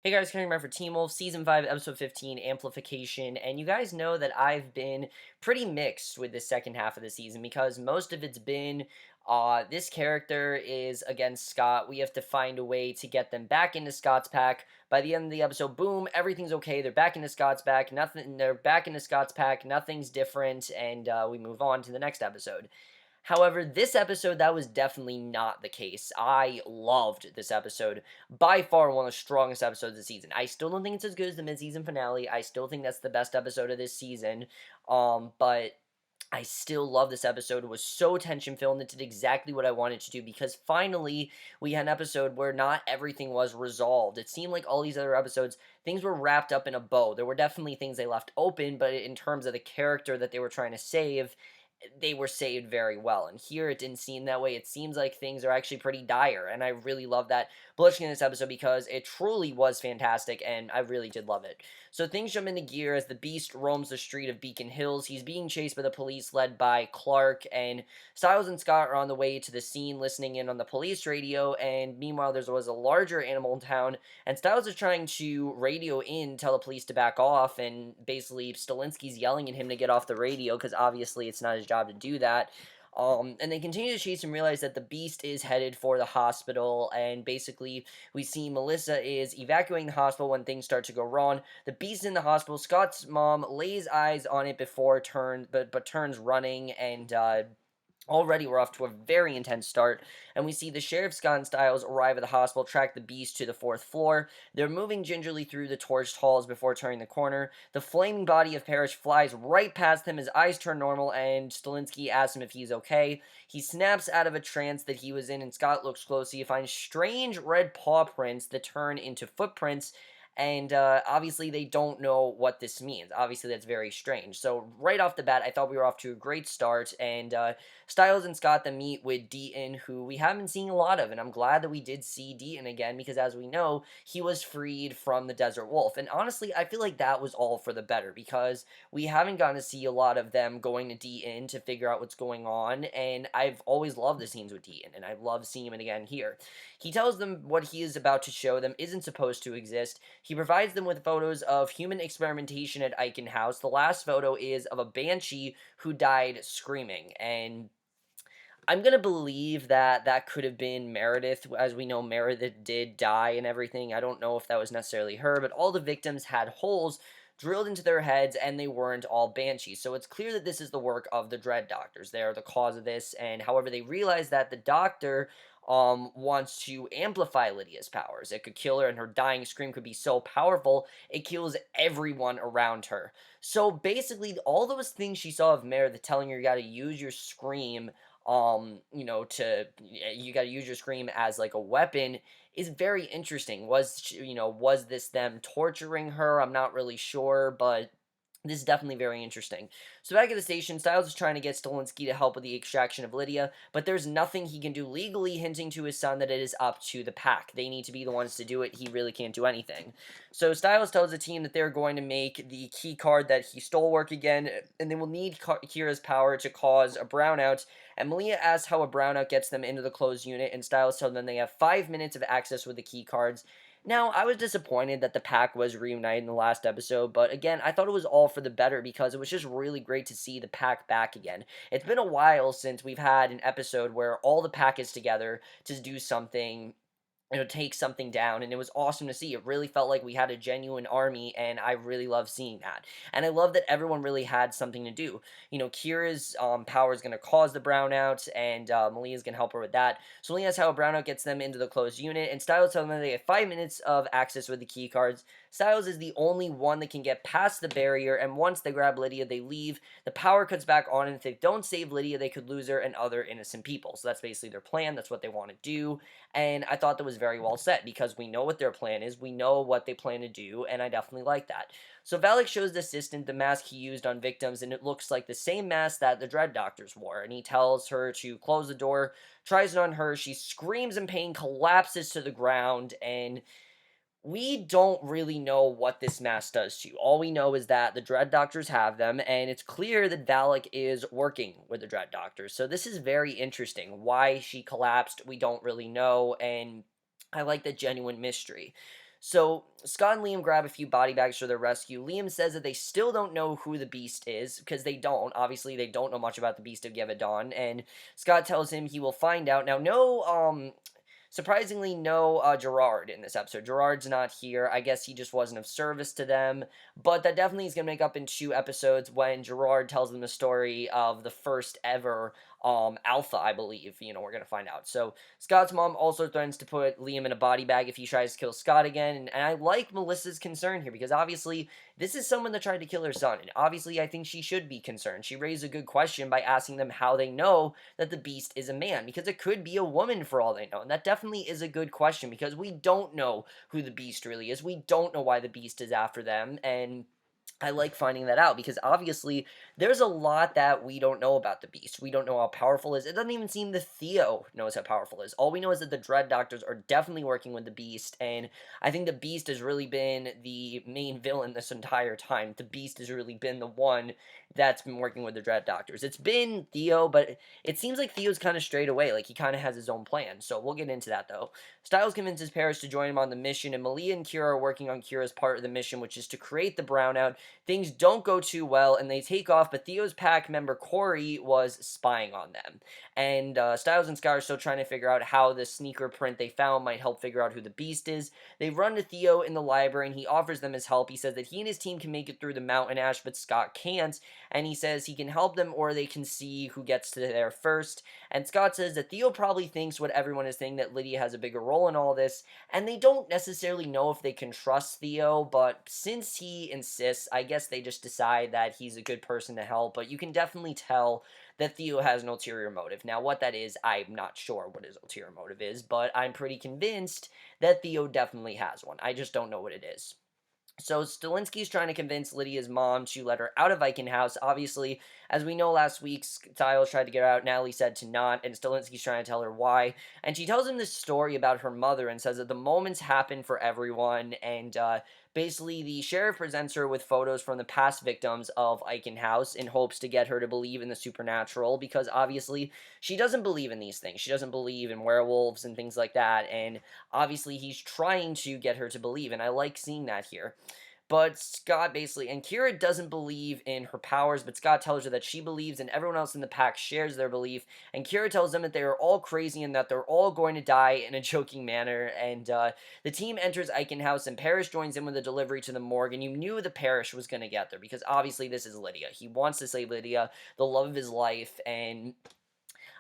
Hey guys, coming back for Teen Wolf, Season 5, Episode 15, Amplification, and you guys know that I've been pretty mixed with the second half of the season because most of it's been, this character is against Scott. We have to find a way to get them back into Scott's pack. By the end of the episode, boom, everything's okay. They're back into Scott's pack. They're back into Scott's pack. Nothing's different, and we move on to the next episode. However, this episode, that was definitely not the case. I loved this episode. By far, one of the strongest episodes of the season. I still don't think it's as good as the mid-season finale. I still think that's the best episode of this season. But I still love this episode. It was so tension-filled, and it did exactly what I wanted to do, because finally, we had an episode where not everything was resolved. It seemed like all these other episodes, things were wrapped up in a bow. There were definitely things they left open, but in terms of the character that they were trying to save, they were saved very well. And here it didn't seem that way. It seems like things are actually pretty dire, and I really love that blushing in this episode because it truly was fantastic, and I really did love it. So things jump into gear as the Beast roams the street of Beacon Hills. He's being chased by the police led by Clark, and Styles and Scott are on the way to the scene listening in on the police radio, and meanwhile there was a larger animal in town, and Styles is trying to radio in, tell the police to back off, and basically Stalinsky's yelling at him to get off the radio because obviously it's not his job to do that. And they continue to chase and realize that the Beast is headed for the hospital, and basically we see Melissa is evacuating the hospital when things start to go wrong. The Beast is in the hospital. Scott's mom lays eyes on it before but turns running, and already, we're off to a very intense start, and we see the Sheriff Scott and Styles arrive at the hospital, track the Beast to the 4th floor. They're moving gingerly through the torched halls before turning the corner. The flaming body of Parrish flies right past them, his eyes turn normal, and Stalinsky asks him if he's okay. He snaps out of a trance that he was in, and Scott looks closely. He finds strange red paw prints that turn into footprints, and obviously they don't know what this means. Obviously that's very strange. So right off the bat, I thought we were off to a great start, and Styles and Scott then meet with Deaton, who we haven't seen a lot of, and I'm glad that we did see Deaton again, because as we know, he was freed from the Desert Wolf, and honestly, I feel like that was all for the better, because we haven't gotten to see a lot of them going to Deaton to figure out what's going on, and I've always loved the scenes with Deaton, and I love seeing him again here. He tells them what he is about to show them isn't supposed to exist. He provides them with photos of human experimentation at Eichan House. The last photo is of a banshee who died screaming, and I'm gonna believe that that could have been Meredith. As we know, Meredith did die and everything. I don't know if that was necessarily her, but all the victims had holes drilled into their heads, and they weren't all banshees. So it's clear that this is the work of the Dread Doctors. They are the cause of this, and however, they realize that the Doctor wants to amplify Lydia's powers. It could kill her, and her dying scream could be so powerful, it kills everyone around her. So basically, all those things she saw of Meredith telling her you gotta use your scream, you gotta use your scream as like a weapon, is very interesting. Was this them torturing her? I'm not really sure, but this is definitely very interesting. So back at the station, Styles is trying to get Stalinsky to help with the extraction of Lydia, but there's nothing he can do legally, hinting to his son that it is up to the pack. They need to be the ones to do it. He really can't do anything. So Styles tells the team that they're going to make the key card that he stole work again, and they will need Kira's power to cause a brownout. And Malia asks how a brownout gets them into the closed unit, and Styles tells them they have 5 minutes of access with the key cards. Now, I was disappointed that the pack was reunited in the last episode, but again, I thought it was all for the better because it was just really great to see the pack back again. It's been a while since we've had an episode where all the pack is together to do something, take something down, and it was awesome to see. It really felt like we had a genuine army, and I really love seeing that. And I love that everyone really had something to do. Kira's power is going to cause the brownouts, and Malia's going to help her with that. So Malia has how a brownout gets them into the closed unit, and Styles tells them they have 5 minutes of access with the key cards. Styles is the only one that can get past the barrier, and once they grab Lydia, they leave. The power cuts back on, and if they don't save Lydia, they could lose her and other innocent people. So that's basically their plan. That's what they want to do, and I thought that was very well set because we know what their plan is, we know what they plan to do, and I definitely like that. So Valack shows the assistant the mask he used on victims, and it looks like the same mask that the Dread Doctors wore, and he tells her to close the door, tries it on her, she screams in pain, collapses to the ground, and we don't really know what this mask does to you. All we know is that the Dread Doctors have them, and it's clear that Valack is working with the Dread Doctors. So this is very interesting. Why she collapsed, we don't really know, and I like the genuine mystery. So Scott and Liam grab a few body bags for their rescue. Liam says that they still don't know who the Beast is, because they don't. Obviously, they don't know much about the Beast of Gevadon, and Scott tells him he will find out. Now, surprisingly, no Gerard in this episode. Gerard's not here. I guess he just wasn't of service to them. But that definitely is going to make up in 2 episodes when Gerard tells them the story of the first ever Alpha, I believe. We're going to find out. So Scott's mom also threatens to put Liam in a body bag if he tries to kill Scott again. And I like Melissa's concern here because obviously this is someone that tried to kill her son. And obviously I think she should be concerned. She raised a good question by asking them how they know that the Beast is a man, because it could be a woman for all they know. And that definitely is a good question because we don't know who the Beast really is. We don't know why the Beast is after them, and I like finding that out because obviously there's a lot that we don't know about the Beast. We don't know how powerful it is. It doesn't even seem that Theo knows how powerful it is. All we know is that the Dread Doctors are definitely working with the Beast, and I think the Beast has really been the main villain this entire time. The Beast has really been the one that's been working with the Dread Doctors. It's been Theo, but it seems like Theo's kind of strayed away. Like, he kind of has his own plan. So we'll get into that, though. Styles convinces Parrish to join him on the mission, and Malia and Kira are working on Kira's part of the mission, which is to create the brownout. Things don't go too well, and they take off, but Theo's pack member Corey was spying on them. And Styles and Sky are still trying to figure out how the sneaker print they found might help figure out who the Beast is. They run to Theo in the library, and he offers them his help. He says that he and his team can make it through the mountain ash, but Scott can't, and he says he can help them or they can see who gets to there first. And Scott says that Theo probably thinks what everyone is saying, that Lydia has a bigger role in all this, and they don't necessarily know if they can trust Theo, but since he insists, I guess they just decide that he's a good person to help. But you can definitely tell that Theo has an ulterior motive. Now, what that is, I'm not sure what his ulterior motive is, but I'm pretty convinced that Theo definitely has one. I just don't know what it is. So Stilinski's trying to convince Lydia's mom to let her out of Eichan House. Obviously, as we know, last week, Styles tried to get her out. Natalie said to not, and Stilinski's trying to tell her why. And she tells him this story about her mother and says that the moments happen for everyone. And basically, the sheriff presents her with photos from the past victims of Eichan House in hopes to get her to believe in the supernatural, because obviously she doesn't believe in these things. She doesn't believe in werewolves and things like that. And obviously, he's trying to get her to believe, and I like seeing that here. But Scott basically, and Kira doesn't believe in her powers, but Scott tells her that she believes, and everyone else in the pack shares their belief. And Kira tells them that they are all crazy and that they're all going to die in a joking manner. And the team enters Eichan House, and Parrish joins in with a delivery to the morgue. And you knew the Parrish was going to get there because obviously this is Lydia. He wants to save Lydia, the love of his life, and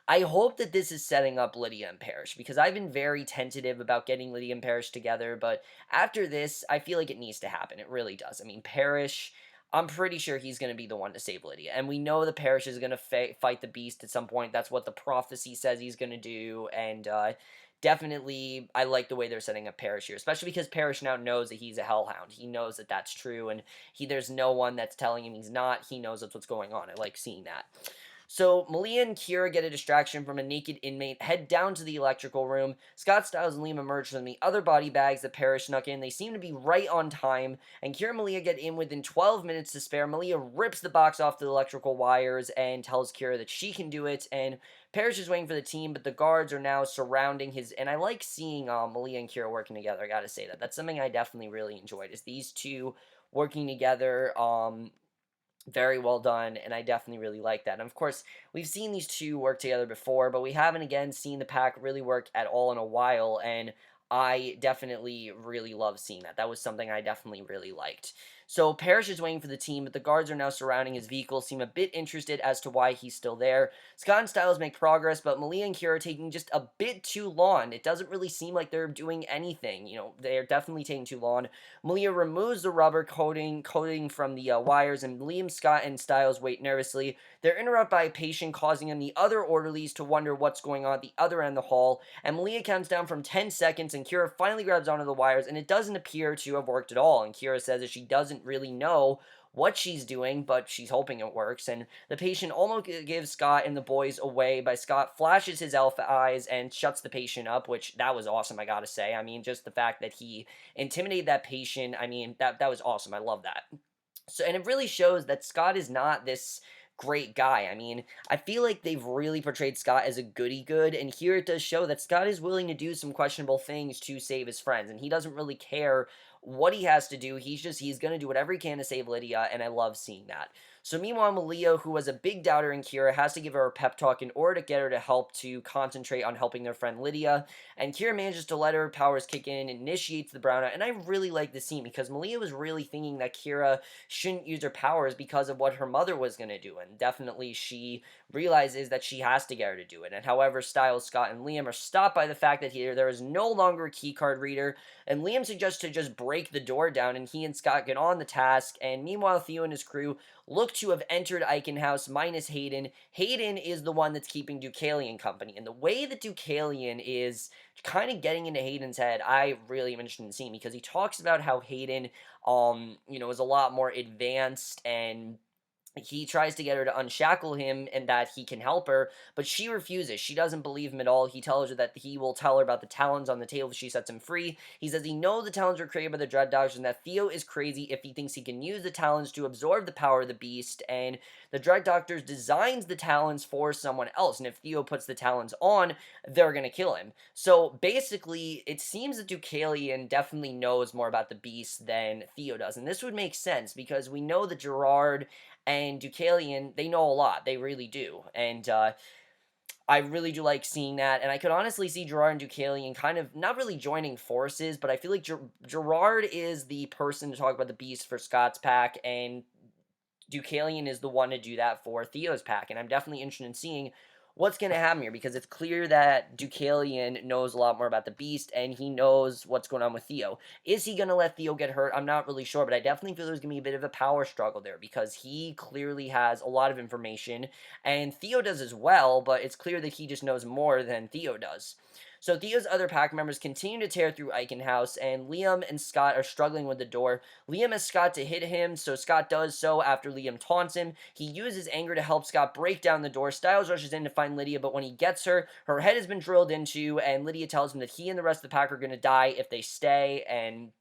I hope that this is setting up Lydia and Parrish, because I've been very tentative about getting Lydia and Parrish together, but after this, I feel like it needs to happen. It really does. I mean, Parrish, I'm pretty sure he's going to be the one to save Lydia, and we know that Parrish is going to fight the Beast at some point. That's what the prophecy says he's going to do, and definitely, I like the way they're setting up Parrish here, especially because Parrish now knows that he's a hellhound. He knows that that's true, and there's no one that's telling him he's not. He knows that's what's going on. I like seeing that. So Malia and Kira get a distraction from a naked inmate, head down to the electrical room. Scott, Styles, and Liam emerge from the other body bags that Parrish snuck in. They seem to be right on time, and Kira and Malia get in within 12 minutes to spare. Malia rips the box off the electrical wires and tells Kira that she can do it, and Parrish is waiting for the team, but the guards are now surrounding his, and I like seeing Malia and Kira working together, I gotta say that. That's something I definitely really enjoyed, is these two working together, very well done, and I definitely really like that. And of course, we've seen these two work together before, but we haven't again seen the pack really work at all in a while, and I definitely really love seeing that. That was something I definitely really liked. So Parrish is waiting for the team, but the guards are now surrounding his vehicle, seem a bit interested as to why he's still there. Scott and Styles make progress, but Malia and Kira are taking just a bit too long. It doesn't really seem like they're doing anything. They're definitely taking too long. Malia removes the rubber coating from the wires, and Liam, Scott, and Styles wait nervously. They're interrupted by a patient, causing the other orderlies to wonder what's going on at the other end of the hall, and Malia counts down from 10 seconds, and Kira finally grabs onto the wires, and it doesn't appear to have worked at all, and Kira says that she doesn't really know what she's doing, but she's hoping it works, and the patient almost gives Scott and the boys away, by Scott flashes his alpha eyes and shuts the patient up, which, that was awesome, I gotta say. I mean, just the fact that he intimidated that patient, I mean, that was awesome. I love that. So, and it really shows that Scott is not this great guy. I mean, I feel like they've really portrayed Scott as a goody good, and here it does show that Scott is willing to do some questionable things to save his friends, and he doesn't really care what he has to do. He's gonna do whatever he can to save Lydia, and I love seeing that. So meanwhile, Malia, who was a big doubter in Kira, has to give her a pep talk in order to get her to help to concentrate on helping their friend Lydia. And Kira manages to let her powers kick in, initiates the brownout, and I really like this scene because Malia was really thinking that Kira shouldn't use her powers because of what her mother was going to do, and definitely she realizes that she has to get her to do it. And however, Styles, Scott, and Liam are stopped by the fact that here there is no longer a keycard reader, and Liam suggests to just break the door down, and he and Scott get on the task, and meanwhile Theo and his crew look to have entered Eichan House minus Hayden. Hayden is the one that's keeping Deucallion company, and the way that Deucallion is kind of getting into Hayden's head, I really am interested in seeing, because he talks about how Hayden, is a lot more advanced, and he tries to get her to unshackle him and that he can help her, but she refuses. She doesn't believe him at all. He tells her that he will tell her about the talons on the table if she sets him free. He says he knows the talons were created by the Dread Doctors and that Theo is crazy if he thinks he can use the talons to absorb the power of the beast, and the Dread Doctors designs the talons for someone else, and if Theo puts the talons on, they're gonna kill him. So basically, it seems that Deucallion definitely knows more about the beast than Theo does, and this would make sense because we know that Gerard and Deucallion, they know a lot. They really do. And I really do like seeing that. And I could honestly see Gerard and Deucallion kind of not really joining forces, but I feel like Gerard is the person to talk about the beast for Scott's pack, and Deucallion is the one to do that for Theo's pack. And I'm definitely interested in seeing what's going to happen here, because it's clear that Deucallion knows a lot more about the beast and he knows what's going on with Theo. Is he going to let Theo get hurt? I'm not really sure, but I definitely feel there's going to be a bit of a power struggle there because he clearly has a lot of information and Theo does as well, but it's clear that he just knows more than Theo does. So Theo's other pack members continue to tear through Eichan House, and Liam and Scott are struggling with the door. Liam asks Scott to hit him, so Scott does so after Liam taunts him. He uses anger to help Scott break down the door. Styles rushes in to find Lydia, but when he gets her, her head has been drilled into, and Lydia tells him that he and the rest of the pack are going to die if they stay, and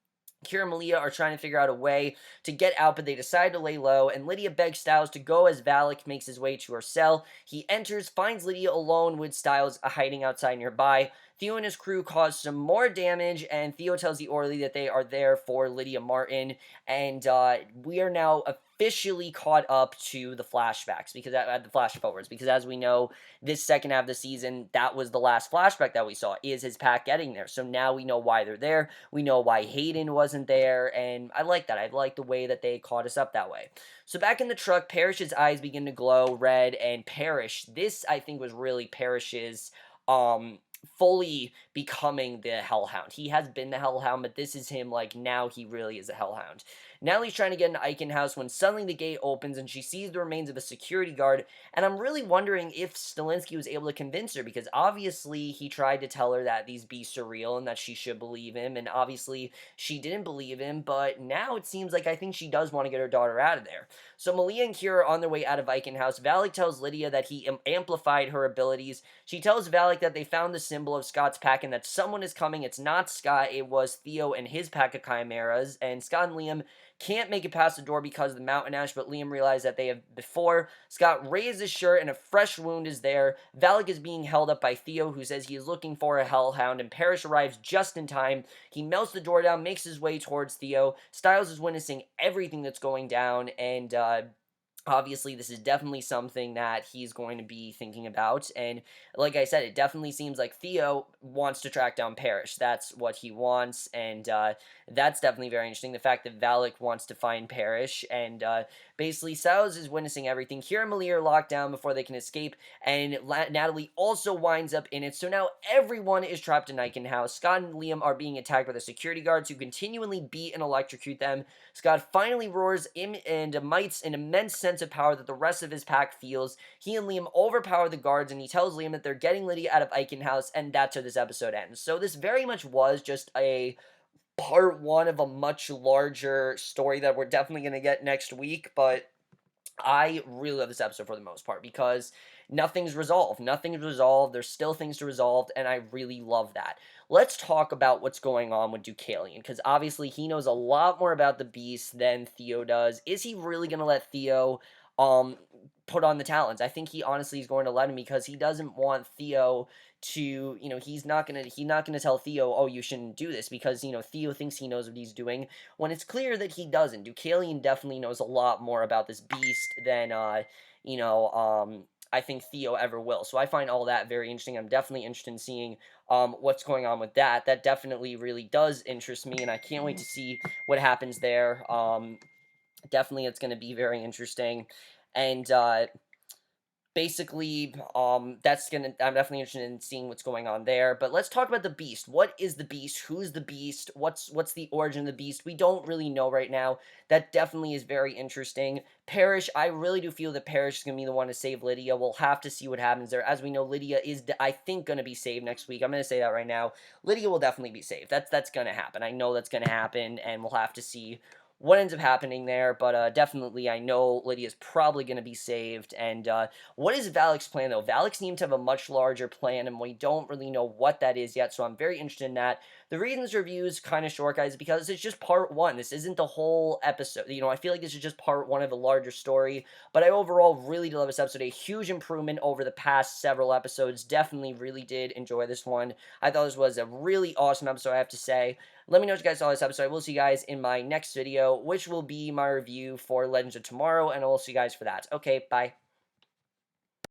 Kira and Malia are trying to figure out a way to get out, but they decide to lay low, and Lydia begs Styles to go as Valack makes his way to her cell. He enters, finds Lydia alone with Styles hiding outside nearby. Theo and his crew cause some more damage, and Theo tells the orderly that they are there for Lydia Martin, and we are now officially caught up to the flashbacks, because the flash forwards, because as we know, this second half of the season, that was the last flashback that we saw, is his pack getting there. So now we know why they're there, we know why Hayden wasn't there, and I like that. I like the way that they caught us up that way. So back in the truck, Parrish's eyes begin to glow red, and Parrish, this I think was really Parrish's, fully becoming the Hellhound. He has been the Hellhound, but this is him, like, now he really is a Hellhound. Natalie's trying to get into Eichan House when suddenly the gate opens and she sees the remains of a security guard, and I'm really wondering if Stilinski was able to convince her, because obviously he tried to tell her that these beasts are real and that she should believe him, and obviously she didn't believe him, but now it seems like I think she does want to get her daughter out of there. So Malia and Kira are on their way out of Eichan House. Valack tells Lydia that he amplified her abilities. She tells Valack that they found the symbol of Scott's pack and that someone is coming. It's not Scott, it was Theo and his pack of chimeras, and Scott and Liam can't make it past the door because of the mountain ash, but Liam realized that they have before. Scott raises his shirt and a fresh wound is there. Valack is being held up by Theo, who says he is looking for a Hellhound, and Parrish arrives just in time. He melts the door down, makes his way towards Theo. Styles is witnessing everything that's going down, and obviously, this is definitely something that he's going to be thinking about, and like I said, it definitely seems like Theo wants to track down Parrish. That's what he wants, and that's definitely very interesting. The fact that Valack wants to find Parrish, and basically, Styles is witnessing everything. Kira and Malia are locked down before they can escape, and Natalie also winds up in it, so now everyone is trapped in Eichan House. Scott and Liam are being attacked by the security guards who continually beat and electrocute them. Scott finally roars in and emites an immense sense of power that the rest of his pack feels. He and Liam overpower the guards, and he tells Liam that they're getting Lydia out of Eichan House, and that's how this episode ends. So this very much was just a part one of a much larger story that we're definitely going to get next week, but I really love this episode for the most part because nothing's resolved. Nothing's resolved. There's still things to resolve, and I really love that. Let's talk about what's going on with Deucallion, because obviously he knows a lot more about the beast than Theo does. Is he really going to let Theo put on the talons. I think he honestly is going to let him because he doesn't want Theo to, he's not gonna tell Theo, oh, you shouldn't do this, because Theo thinks he knows what he's doing when it's clear that he doesn't. Deucallion definitely knows a lot more about this beast than I think Theo ever will. So I find all that very interesting. I'm definitely interested in seeing what's going on with that. That definitely really does interest me, and I can't wait to see what happens there. Definitely, it's going to be very interesting, and basically, I'm definitely interested in seeing what's going on there. But let's talk about the beast. What is the beast? Who's the beast? What's the origin of the beast? We don't really know right now. That definitely is very interesting. Parrish, I really do feel that Parrish is gonna be the one to save Lydia. We'll have to see what happens there. As we know, Lydia is, I think, gonna be saved next week. I'm gonna say that right now. Lydia will definitely be saved. That's gonna happen. I know that's gonna happen, and we'll have to see what ends up happening there. But definitely, I know Lydia's probably gonna be saved, and what is Valack's plan, though? Valack seems to have a much larger plan, and we don't really know what that is yet, so I'm very interested in that. The reason this review is kind of short, guys, is because it's just part one. This isn't the whole episode. I feel like this is just part one of a larger story, but I overall really did love this episode. A huge improvement over the past several episodes. Definitely really did enjoy this one. I thought this was a really awesome episode, I have to say. Let me know what you guys saw this episode. We'll see you guys in my next video, which will be my review for Legends of Tomorrow, and I'll see you guys for that. Okay, bye.